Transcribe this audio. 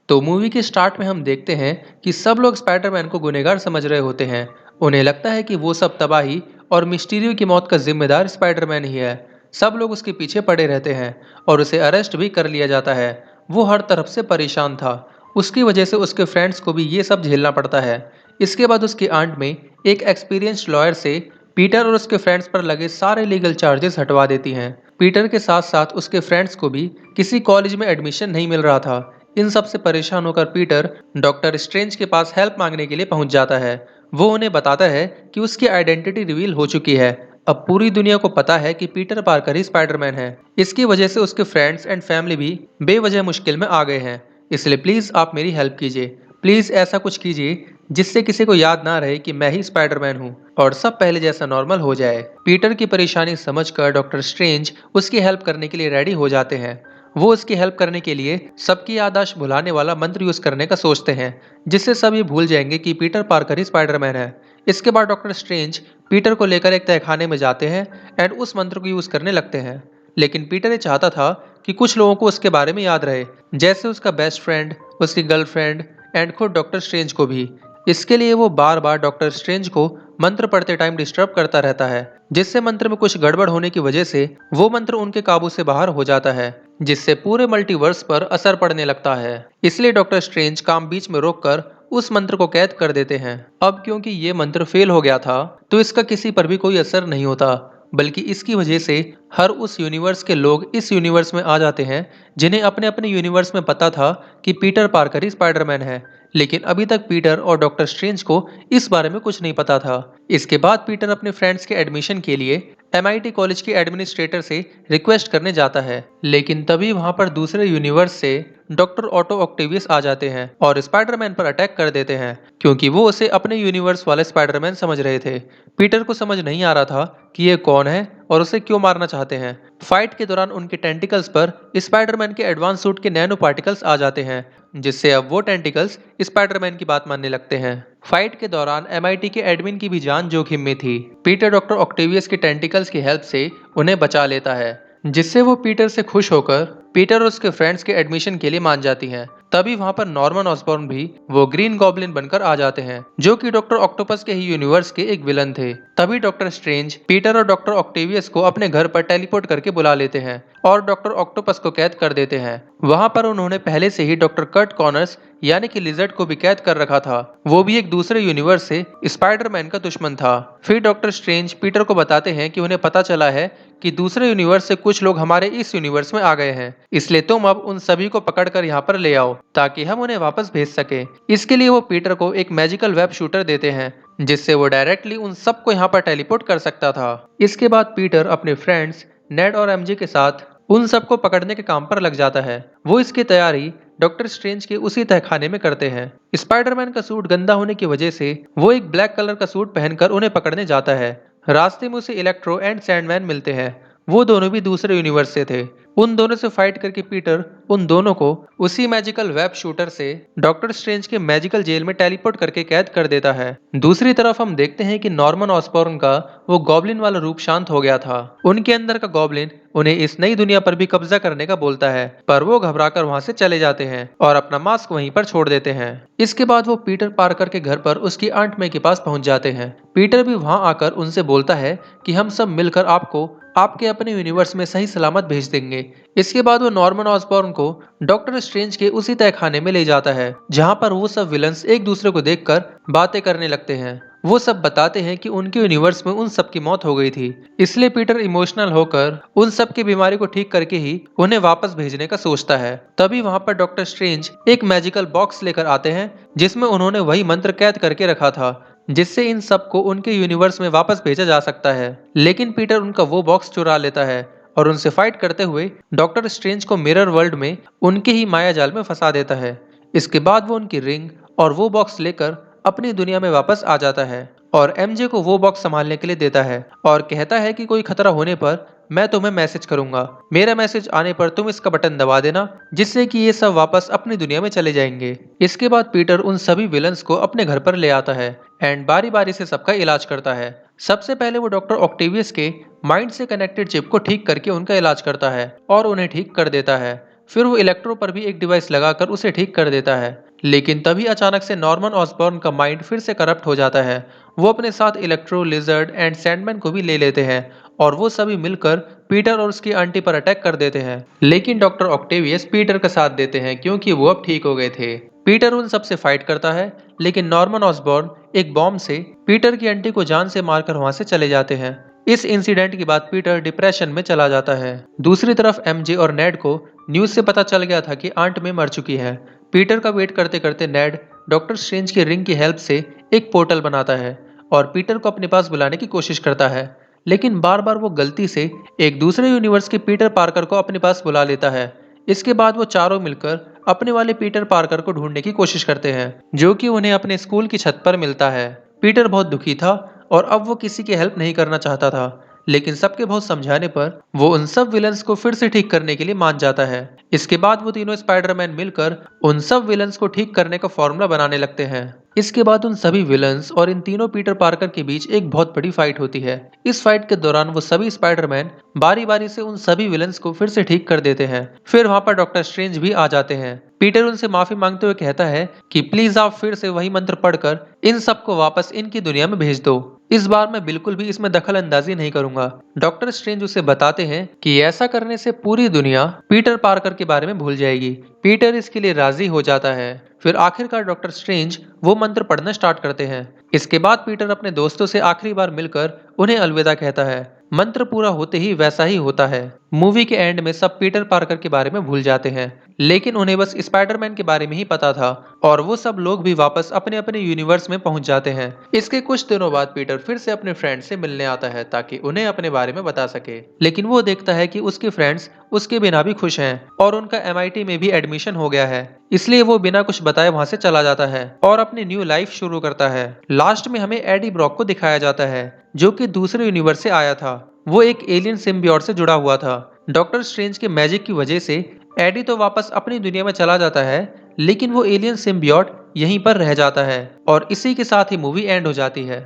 तो मूवी के स्टार्ट में हम देखते हैं कि सब लोग स्पाइडरमैन को गुनहगार समझ रहे होते हैं। उन्हें लगता है कि वो सब तबाही और मिस्टीरियो की मौत का जिम्मेदार स्पाइडरमैन ही है। सब लोग उसके पीछे पड़े रहते हैं और उसे अरेस्ट भी कर लिया जाता है। वो हर तरफ से परेशान था। उसकी वजह से उसके फ्रेंड्स को भी ये सब झेलना पड़ता है। इसके बाद उसकी आंट में एक एक्सपीरियंस्ड लॉयर से पीटर और उसके फ्रेंड्स पर लगे सारे लीगल चार्जेस हटवा देती हैं। पीटर के साथ साथ उसके फ्रेंड्स को भी किसी कॉलेज में एडमिशन नहीं मिल रहा था। इन सब से परेशान होकर पीटर डॉक्टर स्ट्रेंज के पास हेल्प मांगने के लिए पहुंच जाता है। वो उन्हें बताता है कि उसकी आइडेंटिटी रिवील हो चुकी है। अब पूरी दुनिया को पता है कि पीटर पार्कर ही स्पाइडरमैन है। इसकी वजह से उसके फ्रेंड्स एंड फैमिली भी बेवजह मुश्किल में आ गए हैं। इसलिए प्लीज आप मेरी हेल्प कीजिए। प्लीज ऐसा कुछ कीजिए जिससे किसी को याद ना रहे कि मैं ही स्पाइडरमैन हूँ और सब पहले जैसा नॉर्मल हो जाए। पीटर की परेशानी समझकर डॉक्टर स्ट्रेंज उसकी हेल्प करने के लिए रेडी हो जाते हैं। वो उसकी हेल्प करने के लिए सबकी याददाश्त भुलाने वाला मंत्र यूज करने का सोचते हैं, जिससे सब ये भूल जाएंगे कि पीटर पार्कर ही स्पाइडरमैन है। इसके बाद डॉक्टर स्ट्रेंज पीटर को लेकर एक तहखाने में जाते हैं एंड उस मंत्र को यूज करने लगते हैं। लेकिन पीटर ये चाहता था कि कुछ लोगों को उसके बारे में याद रहे, जैसे उसका बेस्ट फ्रेंड, उसकी गर्लफ्रेंड एंड खुद डॉक्टर स्ट्रेंज को भी। इसके लिए वो बार बार डॉक्टर स्ट्रेंज को मंत्र पढ़ते टाइम डिस्टर्ब करता रहता है, जिससे मंत्र में कुछ गड़बड़ होने की वजह से वो मंत्र उनके काबू से बाहर हो जाता है, जिससे पूरे मल्टीवर्स पर असर पड़ने लगता है। इसलिए डॉक्टर स्ट्रेंज काम बीच में रोककर उस मंत्र को कैद कर देते हैं। अब क्योंकि ये मंत्र फेल हो गया था, तो इसका किसी पर भी कोई असर नहीं होता, बल्कि इसकी वजह से हर उस यूनिवर्स के लोग इस यूनिवर्स में आ जाते हैं जिन्हें अपने अपने यूनिवर्स में पता था कि पीटर पार्कर ही स्पाइडरमैन है। लेकिन अभी तक पीटर और डॉक्टर स्ट्रेंज को इस बारे में कुछ नहीं पता था। इसके बाद पीटर अपने फ्रेंड्स के एडमिशन के लिए MIT कॉलेज के एडमिनिस्ट्रेटर से रिक्वेस्ट करने जाता है। लेकिन तभी वहां पर दूसरे यूनिवर्स से डॉक्टर ऑटो ऑक्टेवियस आ जाते हैं और स्पाइडरमैन पर अटैक कर देते हैं, क्योंकि वो उसे अपने यूनिवर्स वाले स्पाइडरमैन समझ रहे थे। पीटर को समझ नहीं आ रहा था कि ये कौन है और उसे क्यों मारना चाहते हैं। फाइट के दौरान उनके टेंटिकल्स पर स्पाइडरमैन के एडवांस सूट के नैनो पार्टिकल्स आ जाते हैं, जिससे अब वो टेंटिकल्स स्पाइडरमैन की बात मानने लगते हैं। फाइट के दौरान MIT के एडमिन की भी जान जोखिम में थी। पीटर डॉक्टर ऑक्टेवियस के टेंटिकल्स की हेल्प से उन्हें बचा लेता है, जिससे वो पीटर से खुश होकर पीटर और उसके फ्रेंड्स के एडमिशन के लिए मान जाती हैं। तभी वहां पर नॉर्मन ऑसबॉर्न भी वो ग्रीन गॉब्लिन बनकर आ जाते हैं, जो कि डॉक्टर ऑक्टोपस के ही यूनिवर्स के एक विलन थे। तभी डॉक्टर स्ट्रेंज पीटर और डॉक्टर ऑक्टेवियस को अपने घर पर टेलीपोर्ट करके बुला लेते हैं और डॉक्टर ऑक्टोपस को कैद कर देते हैं। वहां पर उन्होंने पहले से ही डॉक्टर कर्ट कॉनर्स यानी कि लिजर्ड को भी कैद कर रखा था। वो भी एक दूसरे यूनिवर्स से स्पाइडरमैन का दुश्मन था। फिर डॉक्टर स्ट्रेंज पीटर को बताते हैं कि उन्हें पता चला है कि दूसरे यूनिवर्स से कुछ लोग हमारे इस यूनिवर्स में आ गए हैं, इसलिए तुम अब उन सभी को पकड़कर यहाँ पर ले आओ ताकि हम उन्हें वापस भेज सके। इसके लिए वो पीटर को एक मैजिकल वेब शूटर देते हैं, जिससे वो डायरेक्टली उन सबको यहाँ पर टेलीपोर्ट कर सकता था। इसके बाद पीटर अपने फ्रेंड्स नेड और MJ के साथ उन सबको पकड़ने के काम पर लग जाता है। वो इसकी तैयारी डॉक्टर स्ट्रेंज के उसी तहखाने में करते हैं। स्पाइडरमैन का सूट गंदा होने की वजह से वो एक ब्लैक कलर का सूट पहनकर उन्हें पकड़ने जाता है। रास्ते में उसे इलेक्ट्रो एंड सैंडमैन मिलते हैं। वो दोनों भी दूसरे यूनिवर्स से थे। उन दोनों से फाइट करके पीटर उन दोनों को उसी मैजिकल वेब शूटर से डॉक्टर स्ट्रेंज के मैजिकल जेल में टेलीपोर्ट करके कैद कर देता है। दूसरी तरफ हम देखते हैं कि नॉर्मन ऑसबॉर्न का वो गॉब्लिन वाला रूप शांत हो गया था। उनके अंदर का गॉब्लिन उन्हें इस नई दुनिया पर भी कब्जा करने का बोलता है, पर वो घबराकर वहां से चले जाते हैं और अपना मास्क वहीं पर छोड़ देते हैं। इसके बाद वो पीटर पार्कर के घर पर उसकी आंट मे के पास पहुंच जाते हैं। पीटर भी वहां आकर उनसे बोलता है कि हम सब मिलकर आपको आपके अपने यूनिवर्स में सही सलामत भेज देंगे। इसके बाद वो नॉर्मन ऑसबॉर्न को डॉक्टर स्ट्रेंज के उसी तहखाने में ले जाता है, जहां पर वो सब विलन्स एक दूसरे को देखकर बातें करने लगते हैं। वो सब बताते हैं कि उनके यूनिवर्स में उन सब की मौत हो गई थी, इसलिए पीटर इमोशनल होकर उन सब की बीमारी को ठीक करके ही उन्हें वापस भेजने का सोचता है। तभी वहां पर डॉक्टर स्ट्रेंज एक मैजिकल बॉक्स लेकर आते हैं, जिसमें उन्होंने वही मंत्र कैद करके रखा था, जिससे इन सबको उनके यूनिवर्स में वापस भेजा जा सकता है। लेकिन पीटर उनका वो बॉक्स चुरा लेता है और उनसे फाइट करते हुए डॉक्टर स्ट्रेंज को मिरर वर्ल्ड में उनके ही माया जाल में फंसा देता है। इसके बाद वो उनकी रिंग और वो बॉक्स लेकर अपनी दुनिया में वापस आ जाता है और MJ को वो बॉक्स संभालने के लिए देता है और कहता है कि कोई खतरा होने पर मैं तुम्हें मैसेज करूंगा। मेरा मैसेज आने पर तुम इसका बटन दबा देना, जिससे कि ये सब वापस अपनी दुनिया में चले जाएंगे। इसके बाद पीटर उन सभी विलन्स को अपने घर पर ले आता है एंड बारी बारी से सबका इलाज करता है। सबसे पहले वो डॉक्टर ऑक्टेवियस के माइंड से कनेक्टेड चिप को ठीक करके उनका इलाज करता है और उन्हें ठीक कर देता है। फिर वो इलेक्ट्रो पर भी एक डिवाइस लगाकर उसे ठीक कर देता है। लेकिन तभी अचानक से नॉर्मन ऑसबॉर्न का माइंड फिर से करप्ट हो जाता है। वो अपने साथ इलेक्ट्रो, लिजर्ड एंड सैंडमैन को भी ले लेते हैं और वो सभी मिलकर पीटर और उसकी आंटी पर अटैक कर देते हैं। लेकिन डॉक्टर ऑक्टेवियस पीटर का साथ देते हैं क्योंकि वो अब ठीक हो गए थे। पीटर उन सबसे फाइट करता है, लेकिन नॉर्मन ऑसबॉर्न एक बॉम्ब से पीटर की आंटी को जान से मारकर वहां से चले जाते हैं। इस इंसिडेंट के बाद पीटर डिप्रेशन में चला जाता है। दूसरी तरफ एमजे और नेड को न्यूज से पता चल गया था कि आंट में मर चुकी है। पीटर का वेट करते करते नेड डॉक्टर स्ट्रेंज की रिंग की हेल्प से एक पोर्टल बनाता है और पीटर को अपने पास बुलाने की कोशिश करता है। लेकिन बार बार वो गलती से एक दूसरे यूनिवर्स के पीटर पार्कर को अपने पास बुला लेता है। इसके बाद वो चारों मिलकर अपने वाले पीटर पार्कर को ढूंढने की कोशिश करते हैं, जो कि उन्हें अपने स्कूल की छत पर मिलता है। पीटर बहुत दुखी था और अब वो किसी की हेल्प नहीं करना चाहता था, लेकिन सबके बहुत समझाने पर वो उन सब विलन्स को फिर से ठीक करने के लिए मान जाता है। इसके बाद वो तीनों स्पाइडरमैन मिलकर उन सब विलन्स को ठीक करने का फॉर्मूला बनाने लगते हैं। इसके बाद उन सभी विलन्स और इन तीनों पीटर पार्कर के बीच एक बहुत बड़ी फाइट होती है। इस फाइट के दौरान वो सभी स्पाइडरमैन बारी बारी से उन सभी विलन्स को फिर से ठीक कर देते हैं। फिर वहां पर डॉक्टर स्ट्रेंज भी आ जाते हैं। पीटर उनसे माफी मांगते हुए कहता है कि प्लीज आप फिर से वही मंत्र पढ़कर इन सबको वापस इनकी दुनिया में भेज दो। इस बार मैं बिल्कुल भी इसमें दखल अंदाजी नहीं करूंगा। डॉक्टर स्ट्रेंज उसे बताते हैं कि ऐसा करने से पूरी दुनिया पीटर पार्कर के बारे में भूल जाएगी। पीटर इसके लिए राजी हो जाता है। फिर आखिरकार डॉक्टर स्ट्रेंज वो मंत्र पढ़ना स्टार्ट करते हैं। इसके बाद पीटर अपने दोस्तों से आखिरी बार मिलकर उन्हें अलविदा कहता है। मंत्र पूरा होते ही वैसा ही होता है। मूवी के एंड में सब पीटर पार्कर के बारे में भूल जाते हैं, लेकिन उन्हें बस स्पाइडरमैन के बारे में ही पता था और वो सब लोग भी वापस अपने अपने यूनिवर्स में पहुंच जाते हैं। इसके कुछ दिनों बाद पीटर फिर से अपने फ्रेंड्स से मिलने आता है ताकि उन्हें अपने बारे में बता सके, लेकिन वो देखता है कि उसके फ्रेंड्स उसके बिना भी खुश हैं और उनका एमआईटी में भी एडमिशन हो गया है। इसलिए वो बिना कुछ बताए वहां से चला जाता है और अपनी न्यू लाइफ शुरू करता है। लास्ट में हमें एडी ब्रॉक को दिखाया जाता है, जो कि दूसरे यूनिवर्स से आया था। वो एक एलियन सिम्बियोट से जुड़ा हुआ था। डॉक्टर स्ट्रेंज के मैजिक की वजह से एडी तो वापस अपनी दुनिया में चला जाता है, लेकिन वो एलियन सिम्बियोट यहीं पर रह जाता है और इसी के साथ ही मूवी एंड हो जाती है।